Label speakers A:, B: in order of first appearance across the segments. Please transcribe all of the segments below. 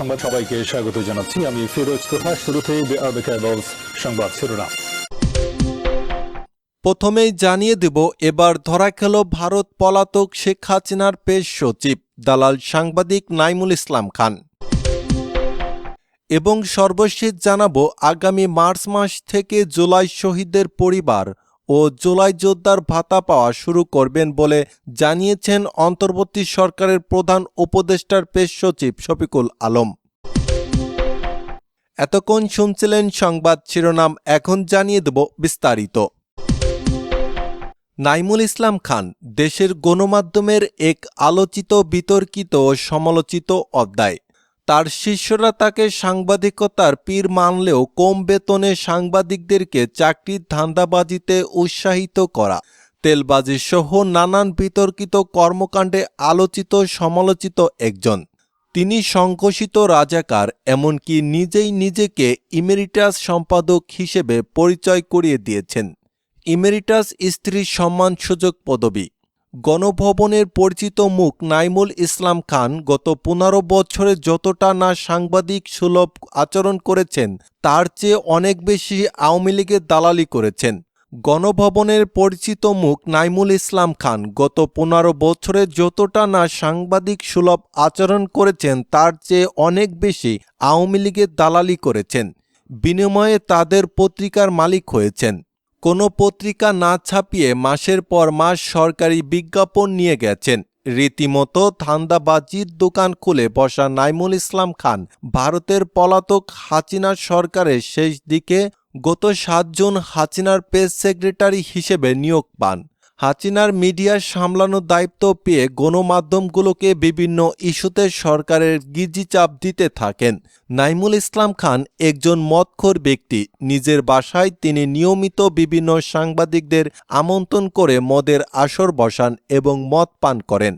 A: সংবাদ সবাইকে স্বাগত জানাচ্ছি। আমি ফিরোজ তোহা। শুরুতেই সংবাদ শিরোনাম।
B: প্রথমেই জানিয়ে দেব, এবার ধরা খেল ভারত পলাতক শেখ হাসিনার পেশ সচিব দালাল সাংবাদিক নাইমুল ইসলাম খান। এবং সর্বশেষ জানাবো, আগামী মার্চ মাস থেকে জুলাই শহীদদের পরিবার ও জুলাই যোদ্ধার ভাতা পাওয়া শুরু করবেন বলে জানিয়েছেন অন্তর্বর্তী সরকারের প্রধান উপদেষ্টার পেশ সচিব শফিকুল আলম। এতক্ষণ শুনছিলেন সংবাদ শিরোনাম, এখন জানিয়ে দেব বিস্তারিত। নাইমুল ইসলাম খান দেশের গণমাধ্যমের এক আলোচিত, বিতর্কিত ও সমালোচিত অধ্যায়। তার শিষ্যরা তাকে সাংবাদিকতার পীর মানলেও কম বেতনে সাংবাদিকদেরকে চাকরির ধান্দাবাজিতে উৎসাহিত করা, তেলবাজি সহ নানান বিতর্কিত কর্মকাণ্ডে আলোচিত সমালোচিত একজন। তিনি সংঘোষিত রাজাকার, এমনকি নিজেই নিজেকে ইমেরিটাস সম্পাদক হিসেবে পরিচয় করিয়ে দিয়েছেন। ইমেরিটাস স্ত্রীর সম্মানসূচক পদবি। গণভবনের পরিচিত মুখ নাইমুল ইসলাম খান গত 15 বছরে যতটা না সাংবাদিক সুলভ আচরণ করেছেন, তার চেয়ে অনেক বেশি আওয়ামী লীগের দালালি করেছেন। গণভবনের পরিচিত মুখ নাইমুল ইসলাম খান গত 15 বছরে যতটা না সাংবাদিক সুলভ আচরণ করেছেন, তার চেয়ে অনেক বেশি আওয়ামী লীগের দালালি করেছেন। বিনিময়ে তাদের পত্রিকার মালিক হয়েছেন। কোনো পত্রিকা না ছাপিয়ে মাসের পর মাস সরকারি বিজ্ঞাপন নিয়ে গেছেন। রীতিমতো ধান্দাবাজির দোকান খুলে বসা নাইমুল ইসলাম খান ভারতের পলাতক হাসিনা সরকারের শেষ দিকে গত 7 জুন হাসিনার প্রেস সেক্রেটারি হিসেবে নিয়োগ পান। হাসিনার মিডিয়া সামলানোর দায়িত্ব পেয়ে গণমাধ্যমগুলোকে বিভিন্ন ইস্যুতে সরকারের গিজিচাপ দিতে থাকেন। নাইমুল ইসলাম খান একজন মদখোর ব্যক্তি। নিজের বাসায় তিনি নিয়মিত বিভিন্ন সাংবাদিকদের আমন্ত্রণ করে মদের আসর বসান এবং মদ পান করেন।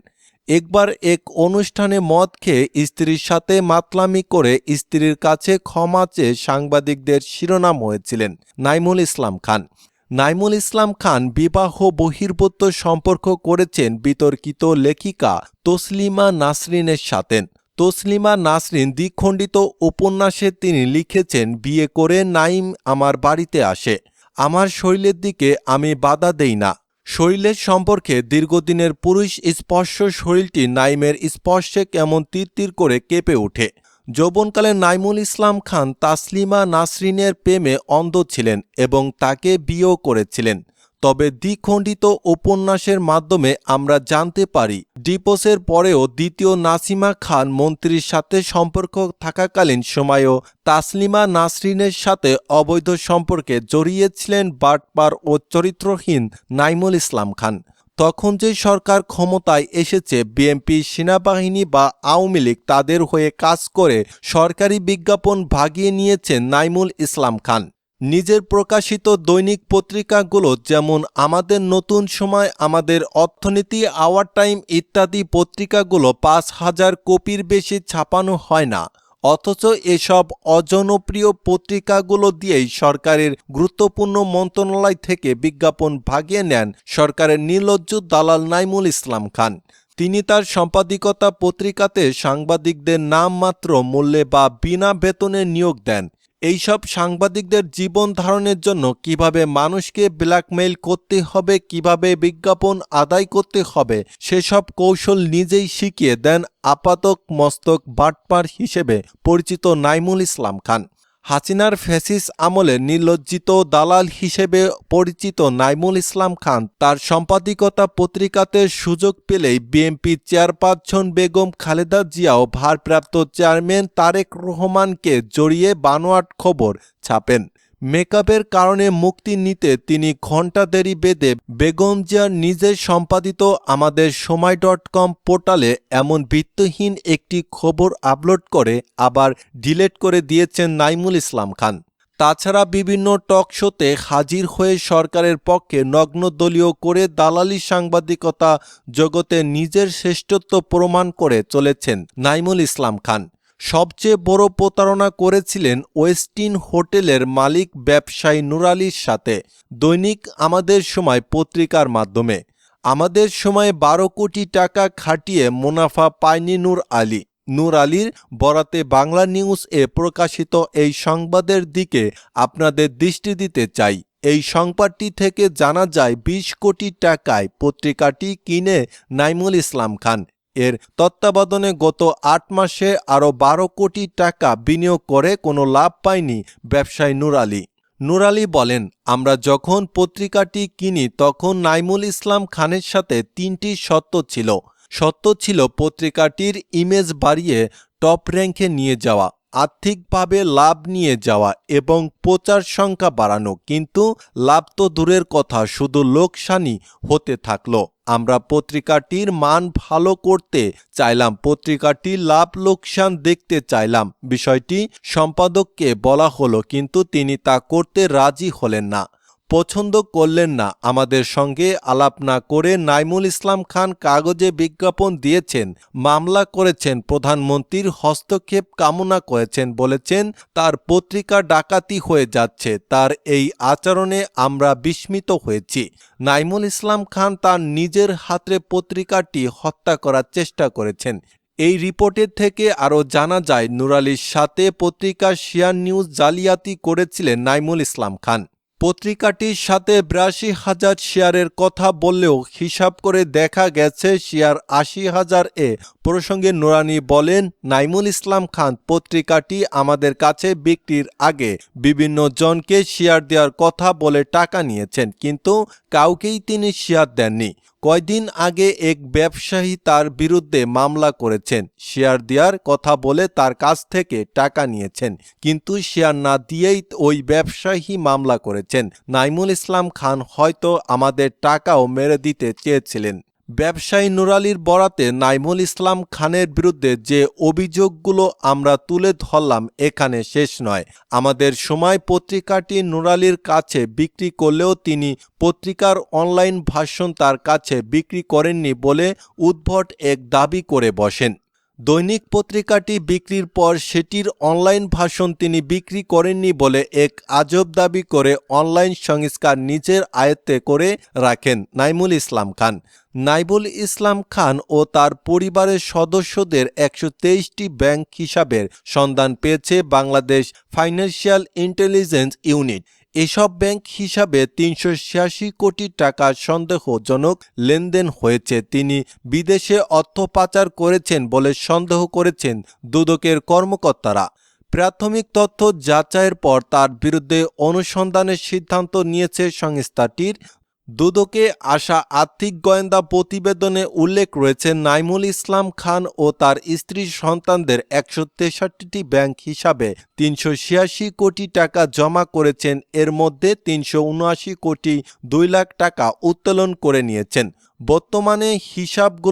B: একবার এক অনুষ্ঠানে মদ খেয়ে স্ত্রীর সাথে মাতলামি করে স্ত্রীর কাছে ক্ষমা চেয়ে সাংবাদিকদের শিরোনাম হয়েছিলেন নাইমুল ইসলাম খান। নাইমুল ইসলাম খান বিবাহ বহির্ভূত সম্পর্ক করেছেন বিতর্কিত লেখিকা তসলিমা নাসরিনের সাথে। তসলিমা নাসরিন দ্বিখণ্ডিত উপন্যাসে তিনি লিখেছেন, বিয়ে করে নাইম আমার বাড়িতে আসে। আমার শরীরের দিকে আমি বাধা দেই না। শরীরের সম্পর্কে দীর্ঘদিনের পুরুষ স্পর্শ শরীরটি নাইমের স্পর্শে কেমন তিরতির করে কেঁপে ওঠে। যৌবনকালে নাইমুল ইসলাম খান তাসলিমা নাসরিনের প্রেমে অন্ধ ছিলেন এবং তাকে বিয়েও করেছিলেন। তবে দ্বিখণ্ডিত উপন্যাসের মাধ্যমে আমরা জানতে পারি, ডিভোর্সের পরেও দ্বিতীয় নাসিমা খান মন্ত্রীর সাথে সম্পর্ক থাকাকালীন সময়েও তাসলিমা নাসরিনের সাথে অবৈধ সম্পর্কে জড়িয়েছিলেন বাটপার ও চরিত্রহীন নাইমুল ইসলাম খান। তখন যে সরকার ক্ষমতায় এসেছে, বিএনপি, সেনাবাহিনী বা আওয়ামী লীগ তাদের হয়ে কাজ করে সরকারি বিজ্ঞাপন ভাগিয়ে নিয়েছেন নাইমুল ইসলাম খান। নিজের প্রকাশিত দৈনিক পত্রিকাগুলো যেমন আমাদের নতুন সময়, আমাদের অর্থনীতি, আওয়ার টাইম ইত্যাদি পত্রিকাগুলো 5,000 কপির বেশি ছাপানো হয় না। অথচ এসব অজনপ্রিয় পত্রিকাগুলো দিয়েই সরকারের গুরুত্বপূর্ণ মন্ত্রণালয় থেকে বিজ্ঞাপন ভাগিয়ে নেন সরকারের নির্লজ্জ দালাল নাইমুল ইসলাম খান। তিনি তার সম্পাদকীয়তা পত্রিকাতে সাংবাদিকদের নামমাত্র মূল্যে বা বিনা বেতনে নিয়োগ দেন। এইসব সাংবাদিকদের জীবন ধারণের জন্য কিভাবে মানুষকে ব্ল্যাকমেইল করতে হবে, কিভাবে বিজ্ঞাপন আদায় করতে হবে, সেসব কৌশল নিজেই শিখিয়ে দেন আপাতক মস্তক বাটপার হিসেবে পরিচিত নাইমুল ইসলাম খান। হাসিনার ফ্যাসিস আমলে নির্লজ্জিত দালাল হিসেবে পরিচিত নাইমুল ইসলাম খান তার সম্পাদকীয়তা পত্রিকাতে সুযোগ পেলেই BNP chairperson Begum Khaleda Xiao ভারপ্রাপ্ত চেয়ারম্যান তারেক রহমানকে জড়িয়ে বানোয়াট খবর ছাপেন। মেকআপের কারণে মুক্তি নিতে তিনি ঘণ্টা দেরি বেঁধে বেগম জিয়ার নিজের সম্পাদিত আমাদের সময়.com পোর্টালে এমন ভিত্তিহীন একটি খবর আপলোড করে আবার ডিলিট করে দিয়েছেন নাইমুল ইসলাম খান। তাছাড়া বিভিন্ন টক শোতে হাজির হয়ে সরকারের পক্ষে নগ্ন দলীয় করে দালালি সাংবাদিকতা জগতে নিজের শ্রেষ্ঠত্ব প্রমাণ করে চলেছেন নাইমুল ইসলাম খান। সবচেয়ে বড় প্রতারণা করেছিলেন ওয়েস্টিন হোটেলের মালিক ব্যবসায়ী নূর আলীর সাথে দৈনিক আমাদের সময় পত্রিকার মাধ্যমে। আমাদের সময়ে 12 কোটি টাকা খাটিয়ে মুনাফা পায়নি নূর আলী। নূর আলীর বরাতে বাংলা নিউজ এ প্রকাশিত এই সংবাদের দিকে আপনাদের দৃষ্টি দিতে চাই। এই সংবাদটি থেকে জানা যায় ২০ কোটি টাকায় পত্রিকাটি কিনে নাইমুল ইসলাম খান। এর তত্ত্বাবধানে গত ৮ মাসে আরও ১২ কোটি টাকা বিনিয়োগ করে কোনো লাভ পায়নি ব্যবসায়ী নূর আলী। নূর আলী বলেন, আমরা যখন পত্রিকাটি কিনি তখন নাইমুল ইসলাম খানের সাথে ৩টি শর্ত ছিল। শর্ত ছিল পত্রিকাটির ইমেজ বাড়িয়ে টপ র্যাঙ্কে নিয়ে যাওয়া, আর্থিকভাবে লাভ নিয়ে যাওয়া এবং প্রচার সংখ্যা বাড়ানো। কিন্তু লাভ তো দূরের কথা, শুধু লোকসানই হতে থাকলো। আমরা পত্রিকাটির মান ভালো করতে চাইলাম, পত্রিকাটির লাভ লোকসান দেখতে চাইলাম। বিষয়টি সম্পাদককে বলা হলো, কিন্তু তিনি তা করতে রাজি হলেন না, পছন্দ করলেন না। আমাদের সঙ্গে আলাপ না করে নাইমুল ইসলাম খান কাগজে বিজ্ঞাপন দিয়েছেন, মামলা করেছেন, প্রধানমন্ত্রীর হস্তক্ষেপ কামনা করেছেন, বলেছেন তার পত্রিকা ডাকাতি হয়ে যাচ্ছে। তার এই আচরণে আমরা বিস্মিত হয়েছি। নাইমুল ইসলাম খান তার নিজের হাতে পত্রিকাটি হত্যা করার চেষ্টা করেছেন। এই রিপোর্টের থেকে আরও জানা যায়, নূর আলীর সাথে পত্রিকা শিয়ার নিউজ জালিয়াতি করেছিলেন নাইমুল ইসলাম খান। পত্রিকাটির সাথে ৮২,০০০ শেয়ারের কথা বললেও হিসাব করে দেখা গেছে শেয়ার ৮০,০০০। এ প্রসঙ্গে নূর আলী বলেন, নাইমুল ইসলাম খান পত্রিকাটি আমাদের কাছে বিক্রির আগে বিভিন্ন জনকে শেয়ার দেওয়ার কথা বলে টাকা নিয়েছেন, কিন্তু কাউকেই তিনি শেয়ার দেননি। কয়দিন আগে এক ব্যবসায়ী তার বিরুদ্ধে মামলা করেছেন, শেয়ার দেওয়ার কথা বলে তার কাছ থেকে টাকা নিয়েছেন, কিন্তু শেয়ার না দিয়েই ওই ব্যবসায়ী মামলা করেছেন। নাইমুল ইসলাম খান হয়তো আমাদের টাকাও মেরে দিতে চেয়েছিলেন। ব্যবসায়ী নূর আলীর বরাতে নাইমুল ইসলাম খানের বিরুদ্ধে যে অভিযোগগুলো আমরা তুলে ধরলাম এখানে শেষ নয়। আমাদের সময় পত্রিকাটি নূর আলীর কাছে বিক্রি করলেও তিনি পত্রিকার অনলাইন ভার্সন তার কাছে বিক্রি করেননি বলে উদ্ভট এক দাবি করে বসেন। দৈনিক পত্রিকাটি বিক্রির পর সেটির অনলাইন ভার্সন তিনি বিক্রি করেননি বলে এক আজব দাবি করে অনলাইন সংস্কার নিজের আয়ত্তে করে রাখেন নাইমুল ইসলাম খান। নাইমুল ইসলাম খান ও তার পরিবারের সদস্যদের ১২৩টি ব্যাংক হিসাবের সন্ধান পেয়েছে বাংলাদেশ ফাইন্যান্সিয়াল ইন্টেলিজেন্স ইউনিট। এসব ব্যাংক হিসাবে ৩৮৬ কোটি টাকা সন্দেহজনক লেনদেন হয়েছে। তিনি বিদেশে অর্থ পাচার করেছেন বলে সন্দেহ করেছেন দুদকের কর্মকর্তারা। প্রাথমিক তথ্য যাচাইয়ের পর তার বিরুদ্ধে অনুসন্ধানের সিদ্ধান্ত নিয়েছে সংস্থাটির। দুদকে আসা আর্থিক গোয়েন্দা প্রতিবেদনে উল্লেখ রয়েছে, নাইমুল ইসলাম খান ও তার স্ত্রী সন্তানদের ১৬৩টি ব্যাংক হিসাবে ৩৮৬ কোটি টাকা জমা করেছেন। এর মধ্যে ৩৭৯ কোটি ২ লাখ টাকা উত্তোলন করে নিয়েছেন। বর্তমানে হিসাবগুলো